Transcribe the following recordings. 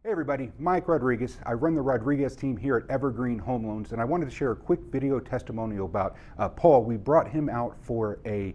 Hey everybody, Mike Rodriguez. I run the Rodriguez team here at Evergreen Home Loans, and I wanted to share a quick video testimonial about Paul. We brought him out for a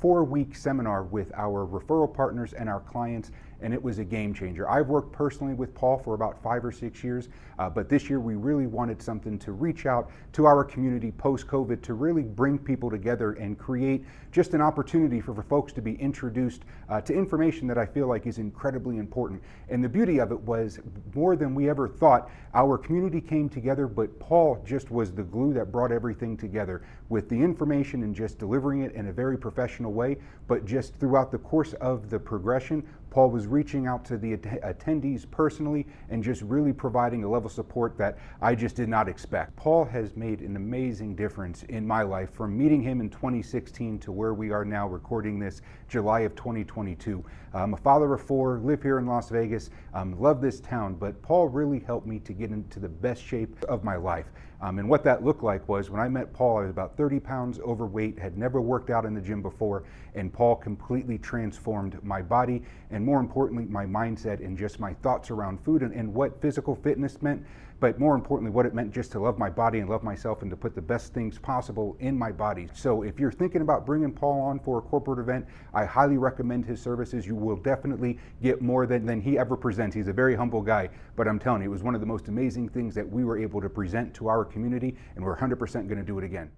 4-week seminar with our referral partners and our clients, and it was a game changer. I've worked personally with Paul for about 5 or 6 years, but this year we really wanted something to reach out to our community post-COVID to really bring people together and create just an opportunity for folks to be introduced to information that I feel like is incredibly important. And the beauty of it was, more than we ever thought, our community came together, but Paul just was the glue that brought everything together with the information and just delivering it in a very professional way. But just throughout the course of the progression, Paul was reaching out to the attendees personally and just really providing a level of support that I just did not expect. Paul has made an amazing difference in my life, from meeting him in 2016 to where we are now recording this July of 2022. I'm a father of 4, live here in Las Vegas, love this town, but Paul really helped me to get into the best shape of my life. And what that looked like was, when I met Paul, I was about 30 pounds overweight, had never worked out in the gym before, and Paul completely transformed my body, and more importantly, my mindset and just my thoughts around food and what physical fitness meant, but more importantly, what it meant just to love my body and love myself and to put the best things possible in my body. So if you're thinking about bringing Paul on for a corporate event, I highly recommend his services. You will definitely get more than he ever presents. He's a very humble guy, but I'm telling you, it was one of the most amazing things that we were able to present to our community, and we're 100% going to do it again.